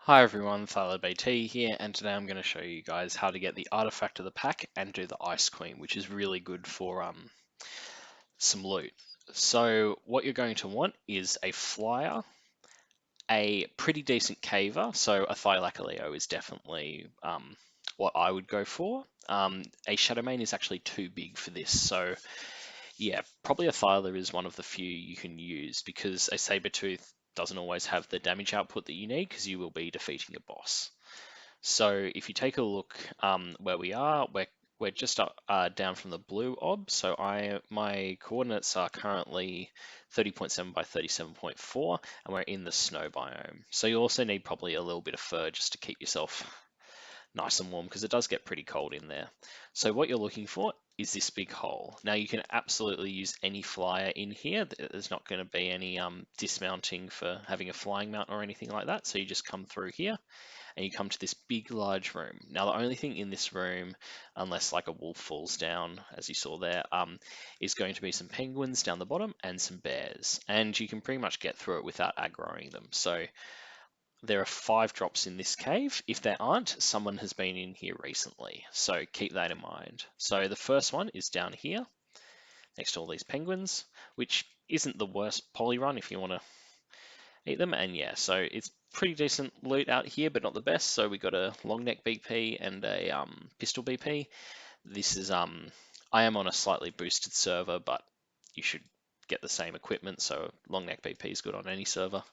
Hi everyone, Thyla BT here, and today I'm going to show you guys how to get the artifact of the pack and do the Ice Queen, which is really good for some loot. So what you're going to want is a flyer, a pretty decent caver, so a Thylacoleo is definitely what I would go for. A Shadowmane is actually too big for this, so yeah, probably a Thyla is one of the few you can use because a Sabertooth doesn't always have the damage output that you need because you will be defeating a boss. So if you take a look where we are, we're just down from the blue ob. So my coordinates are currently 30.7 by 37.4, and we're in the snow biome. So you also need probably a little bit of fur just to keep yourself nice and warm because it does get pretty cold in there. So what you're looking for is this big hole. Now you can absolutely use any flyer in here. There's not going to be any dismounting for having a flying mount or anything like that. So you just come through here and you come to this big large room. Now the only thing in this room, unless like a wolf falls down, as you saw there, is going to be some penguins down the bottom and some bears. And you can pretty much get through it without aggroing them. So there are 5 drops in this cave. If there aren't, someone has been in here recently. So keep that in mind. So the first one is down here next to all these penguins, which isn't the worst poly run if you want to eat them. And yeah, so it's pretty decent loot out here, but not the best. So we got a long neck BP and a pistol BP. This is I am on a slightly boosted server, but you should get the same equipment. So long neck BP is good on any server.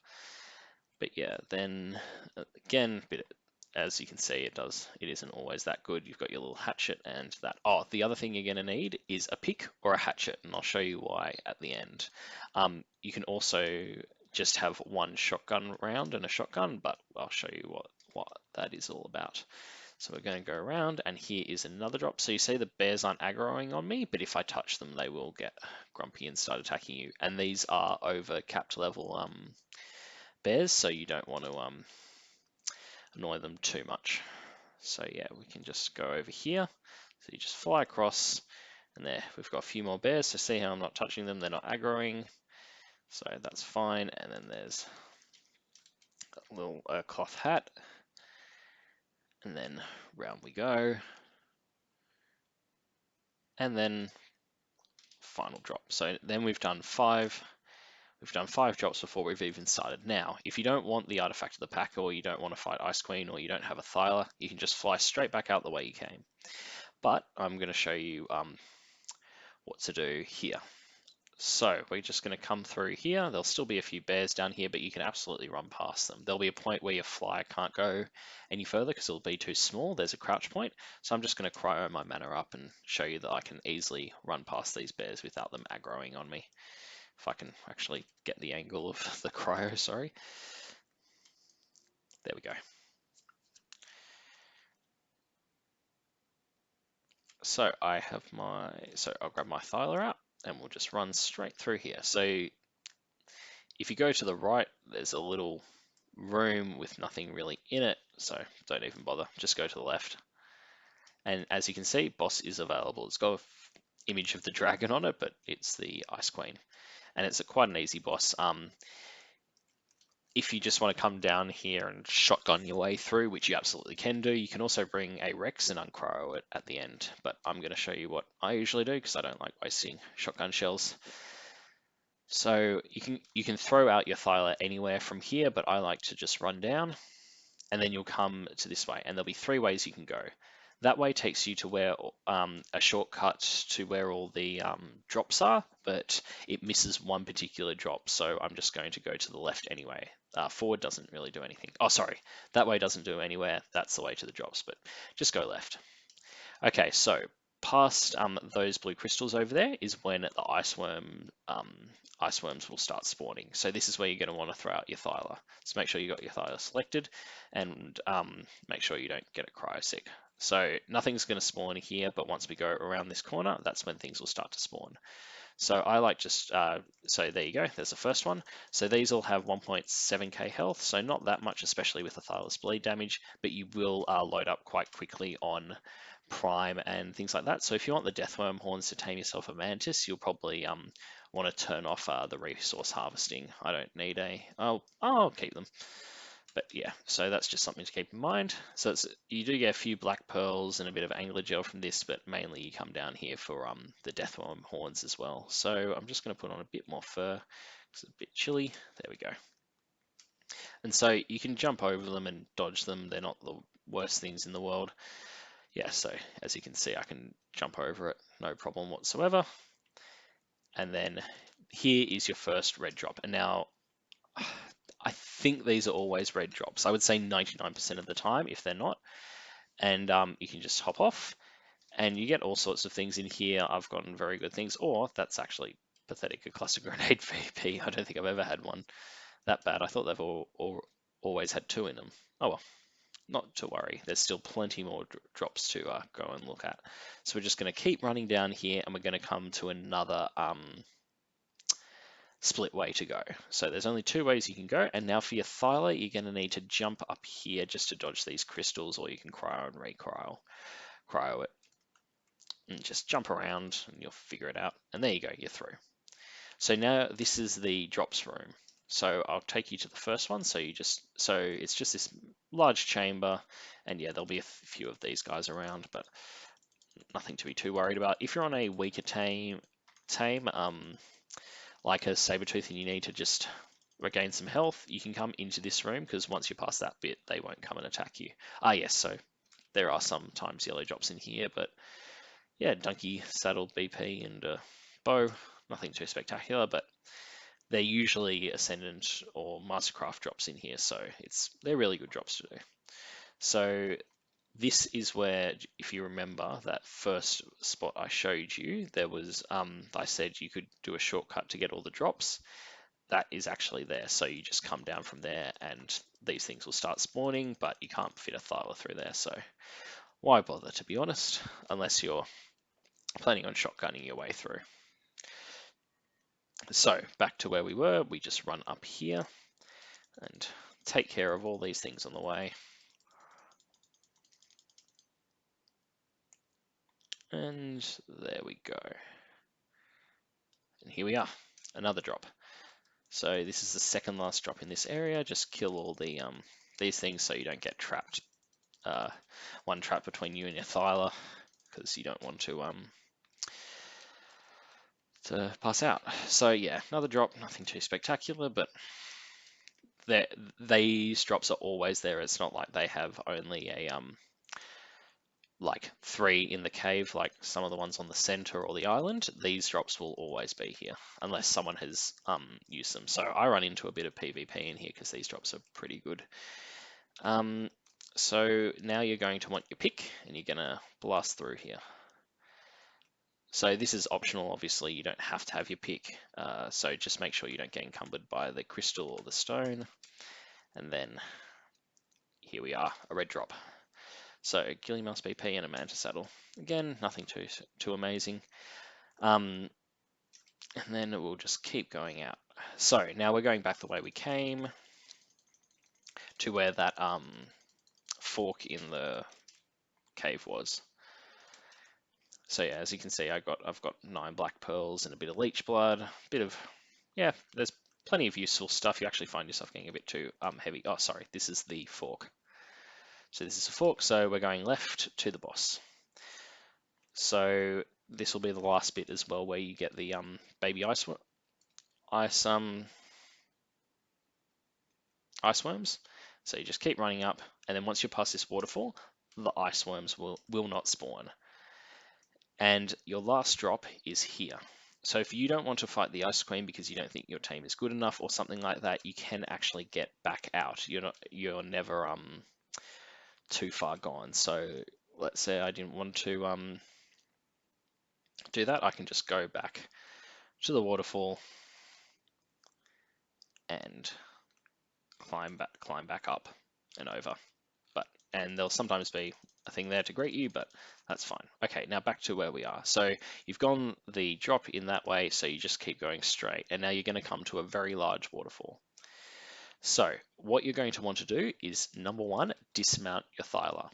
But yeah, then again, as you can see, it isn't always that good. You've got your little hatchet and that. Oh, the other thing you're going to need is a pick or a hatchet, and I'll show you why at the end. You can also just have one shotgun round and a shotgun, but I'll show you what that is all about. So we're going to go around, and here is another drop. So you see the bears aren't aggroing on me, but if I touch them, they will get grumpy and start attacking you. And these are over capped level bears, so you don't want to annoy them too much. So yeah, we can just go over here. So you just fly across, and there we've got a few more bears. So see how I'm not touching them, they're not aggroing. So that's fine. And then there's a little cloth hat. And then round we go. And then final drop. So then we've done 5. We've done 5 drops before we've even started. Now, if you don't want the artifact of the pack, or you don't want to fight Ice Queen, or you don't have a Thyla, you can just fly straight back out the way you came. But I'm going to show you what to do here. So we're just going to come through here. There'll still be a few bears down here, but you can absolutely run past them. There'll be a point where your flyer can't go any further because it'll be too small. There's a crouch point. So I'm just going to cryo my mana up and show you that I can easily run past these bears without them aggroing on me. If I can actually get the angle of the cryo, sorry. There we go. So I'll grab my Thyla out and we'll just run straight through here. So if you go to the right, there's a little room with nothing really in it, so don't even bother, just go to the left. And as you can see, boss is available. It's got an image of the dragon on it, but it's the Ice Queen. And it's quite an easy boss. If you just want to come down here and shotgun your way through, which you absolutely can do, you can also bring a Rex and uncryo it at the end. But I'm going to show you what I usually do because I don't like wasting shotgun shells. So you can throw out your Thyla anywhere from here, but I like to just run down, and then you'll come to this way, and there'll be 3 ways you can go. That way takes you to where a shortcut to where all the drops are, but it misses one particular drop, so I'm just going to go to the left anyway. Forward doesn't really do anything. Oh, sorry, that way doesn't do anywhere. That's the way to the drops, but just go left. Okay, so past those blue crystals over there is when the ice worms will start spawning. So this is where you're going to want to throw out your Thyla. So make sure you got your Thyla selected, and make sure you don't get a cryo sick. So nothing's going to spawn here, but once we go around this corner, that's when things will start to spawn. So I like just, so there you go, there's the first one. So these all have 1.7k health, so not that much, especially with the Thyla's bleed damage, but you will load up quite quickly on Prime and things like that. So if you want the Deathworm Horns to tame yourself a Mantis, you'll probably want to turn off the resource harvesting. I don't need I'll keep them. But yeah, so that's just something to keep in mind. So you do get a few black pearls and a bit of angler gel from this, but mainly you come down here for the deathworm horns as well. So I'm just going to put on a bit more fur. It's a bit chilly. There we go. And so you can jump over them and dodge them. They're not the worst things in the world. Yeah, so as you can see, I can jump over it, no problem whatsoever. And then here is your first red drop. And now I think these are always red drops. I would say 99% of the time if they're not. And you can just hop off and you get all sorts of things in here. I've gotten very good things, or that's actually pathetic, a cluster grenade VP. I don't think I've ever had one that bad. I thought they've always had 2 in them. Oh well, not to worry. There's still plenty more drops to go and look at. So we're just going to keep running down here and we're going to come to another split way to go. So there's only 2 ways you can go. And now for your Thyla, you're going to need to jump up here just to dodge these crystals, or you can cryo and cryo it. And just jump around and you'll figure it out. And there you go, you're through. So now this is the drops room. So I'll take you to the first one. So it's just this large chamber, and yeah, there'll be a few of these guys around, but nothing to be too worried about. If you're on a weaker tame, like a Sabertooth, and you need to just regain some health, you can come into this room, because once you pass that bit, they won't come and attack you. Yes, so there are sometimes yellow drops in here, but yeah, donkey, saddle, BP, and bow, nothing too spectacular, but they're usually Ascendant or Mastercraft drops in here, so they're really good drops to do. So this is where, if you remember that first spot I showed you, there was, I said you could do a shortcut to get all the drops. That is actually there, so you just come down from there and these things will start spawning, but you can't fit a Thyla through there, so why bother, to be honest, unless you're planning on shotgunning your way through. So back to where we were, we just run up here and take care of all these things on the way. And there we go. And here we are, another drop. So this is the second last drop in this area. Just kill all the these things so you don't get trapped. One trap between you and your Thyla, because you don't want to pass out. So yeah, another drop, nothing too spectacular, but these drops are always there. It's not like they have only a like 3 in the cave, like some of the ones on the center or the island. These drops will always be here unless someone has used them. So I run into a bit of PvP in here because these drops are pretty good. So now you're going to want your pick and you're gonna blast through here. So this is optional, obviously you don't have to have your pick, so just make sure you don't get encumbered by the crystal or the stone. And then here we are, a red drop. So Gilly Mouse BP and a Manta Saddle. Again, nothing too amazing. And then we'll just keep going out. So now we're going back the way we came to where that fork in the cave was. So yeah, as you can see, I've got 9 black pearls and a bit of leech blood, there's plenty of useful stuff. You actually find yourself getting a bit too heavy. Oh, sorry, this is the fork. So this is a fork, so we're going left to the boss. So this will be the last bit as well, where you get the baby ice worms. So you just keep running up, and then once you pass this waterfall, the ice worms will not spawn. And your last drop is here. So if you don't want to fight the Ice Queen because you don't think your team is good enough or something like that, you can actually get back out. You're never too far gone. So let's say I didn't want to do that, I can just go back to the waterfall and climb back up and over. And there'll sometimes be a thing there to greet you, but that's fine. Okay, now back to where we are. So you've gone the drop in that way, so you just keep going straight, and now you're going to come to a very large waterfall. So what you're going to want to do is, number 1, dismount your Thyla.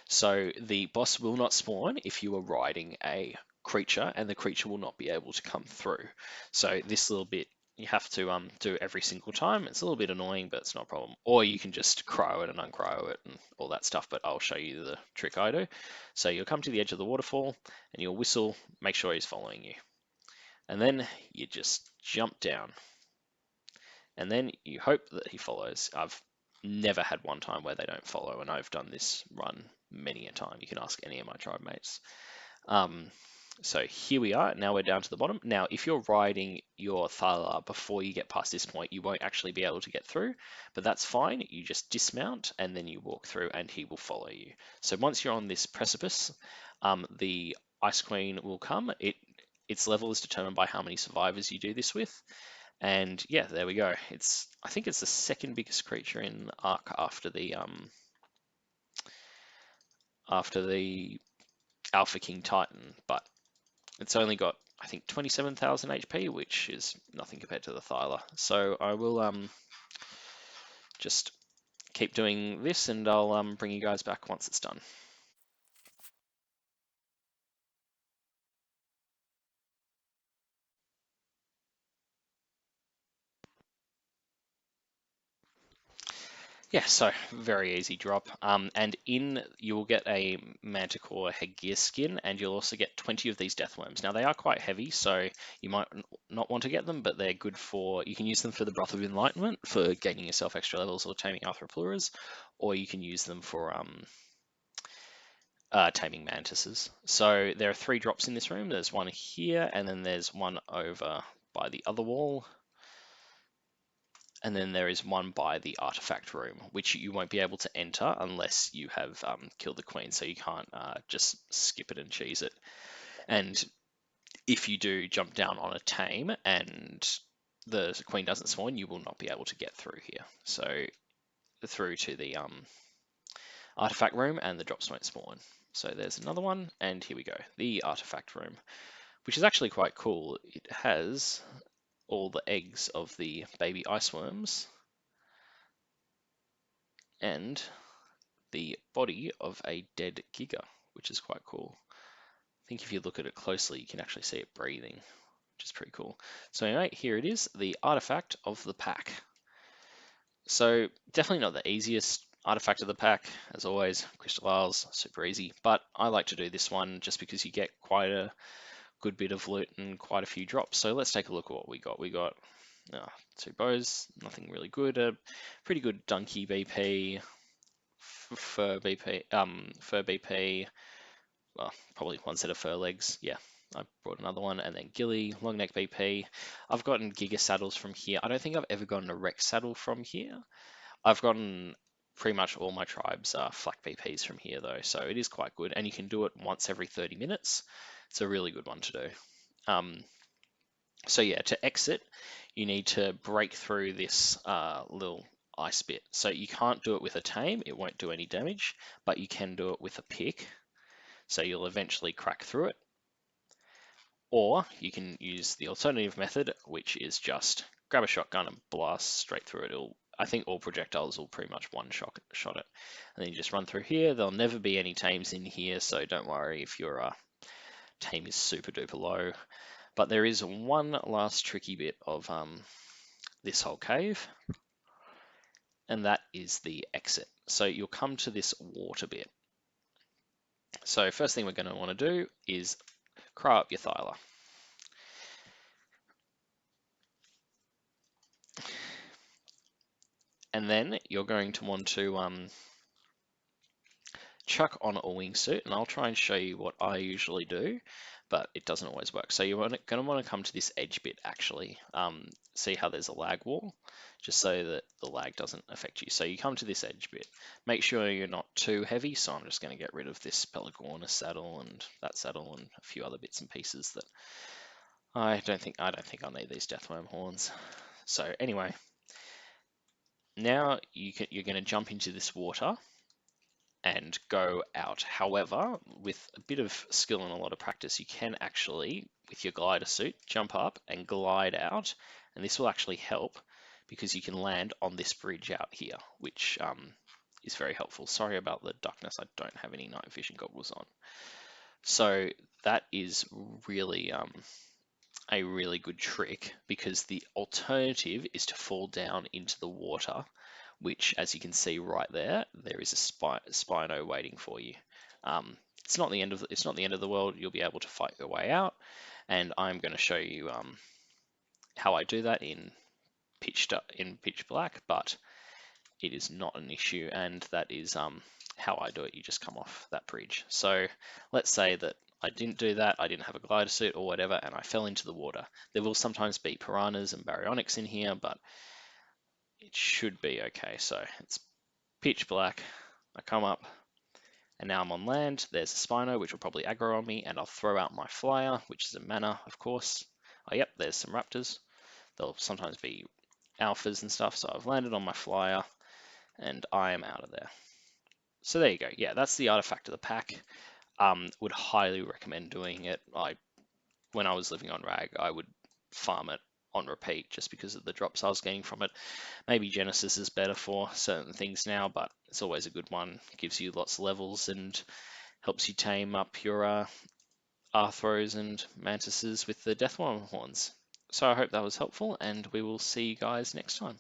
So the boss will not spawn if you are riding a creature, and the creature will not be able to come through. So this little bit you have to do every single time. It's a little bit annoying, but it's not a problem. Or you can just cryo it and uncryo it and all that stuff, but I'll show you the trick I do. So you'll come to the edge of the waterfall and you'll whistle, make sure he's following you. And then you just jump down. And then you hope that he follows. I've never had one time where they don't follow, and I've done this run many a time. You can ask any of my tribe mates. Um, so here we are. Now we're down to the bottom. Now, if you're riding your Thyla before you get past this point, you won't actually be able to get through, but that's fine. You just dismount and then you walk through and he will follow you. So once you're on this precipice, the Ice Queen will come. Its level is determined by how many survivors you do this with. And yeah, there we go. I think it's the second biggest creature in Ark after the Alpha King Titan, but it's only got, I think, 27,000 HP, which is nothing compared to the Thyla. So I will just keep doing this, and I'll bring you guys back once it's done. Yeah, so very easy drop. And you will get a Manticore headgear skin, and you'll also get 20 of these deathworms. Now they are quite heavy, so you might not want to get them, but they're good for. You can use them for the Breath of Enlightenment for gaining yourself extra levels or taming Arthropluras, or you can use them for taming mantises. So there are 3 drops in this room. There's one here, and then there's one over by the other wall. And then there is one by the artifact room, which you won't be able to enter unless you have killed the queen, so you can't just skip it and cheese it. And if you do jump down on a tame and the queen doesn't spawn, you will not be able to get through here. So through to the artifact room, and the drops won't spawn. So there's another one, and here we go, the artifact room, which is actually quite cool. It has all the eggs of the baby iceworms and the body of a dead Giga, which is quite cool. I think if you look at it closely, you can actually see it breathing, which is pretty cool. So anyway, here it is, the artifact of the pack. So definitely not the easiest artifact of the pack, as always. Crystal Isles, super easy, but I like to do this one just because you get quite a good bit of loot and quite a few drops. So let's take a look at what we got. We got 2 bows, nothing really good. A pretty good Donkey BP, Fur BP, well, probably one set of fur legs. Yeah, I brought another one, and then Gilly, long neck BP. I've gotten Giga saddles from here. I don't think I've ever gotten a Rex saddle from here. I've gotten pretty much all my tribes flak BPs from here though, so it is quite good, and you can do it once every 30 minutes. It's a really good one to do. So yeah, to exit, you need to break through this little ice bit. So you can't do it with a tame, it won't do any damage, but you can do it with a pick. So you'll eventually crack through it. Or you can use the alternative method, which is just grab a shotgun and blast straight through it. I think all projectiles will pretty much one-shot it. And then you just run through here. There'll never be any tames in here, so don't worry if your tame is super duper low. But there is one last tricky bit of this whole cave, and that is the exit. So you'll come to this water bit. So first thing we're going to want to do is cry up your Thyla. And then you're going to want to chuck on a wingsuit, and I'll try and show you what I usually do, but it doesn't always work. So you're going to want to come to this edge bit actually. See how there's a lag wall, just so that the lag doesn't affect you. So you come to this edge bit. Make sure you're not too heavy, so I'm just going to get rid of this Pelagornis saddle and that saddle and a few other bits and pieces that I don't think I'll need these deathworm horns. So anyway, now you're going to jump into this water and go out. However, with a bit of skill and a lot of practice, you can actually, with your glider suit, jump up and glide out, and this will actually help because you can land on this bridge out here, which is very helpful. Sorry about the darkness, I don't have any night vision goggles on. So that is really a really good trick, because the alternative is to fall down into the water, which, as you can see right there, there is a Spino waiting for you. It's not the end of the world. You'll be able to fight your way out, and I'm going to show you how I do that in pitch black, but it is not an issue, and that is how I do it. You just come off that bridge. So let's say that I didn't do that, I didn't have a glider suit or whatever, and I fell into the water. There will sometimes be piranhas and baryonyx in here, but it should be okay. So it's pitch black, I come up, and now I'm on land. There's a Spino, which will probably aggro on me, and I'll throw out my flyer, which is a mana, of course. Oh, yep, there's some raptors. There'll sometimes be alphas and stuff, so I've landed on my flyer, and I am out of there. So there you go. Yeah, that's the artifact of the pack. Would highly recommend doing it. When I was living on Rag, I would farm it on repeat just because of the drops I was getting from it. Maybe Genesis is better for certain things now, but it's always a good one. It gives you lots of levels and helps you tame up your Arthros and Mantises with the Deathworm horns. So I hope that was helpful, and we will see you guys next time.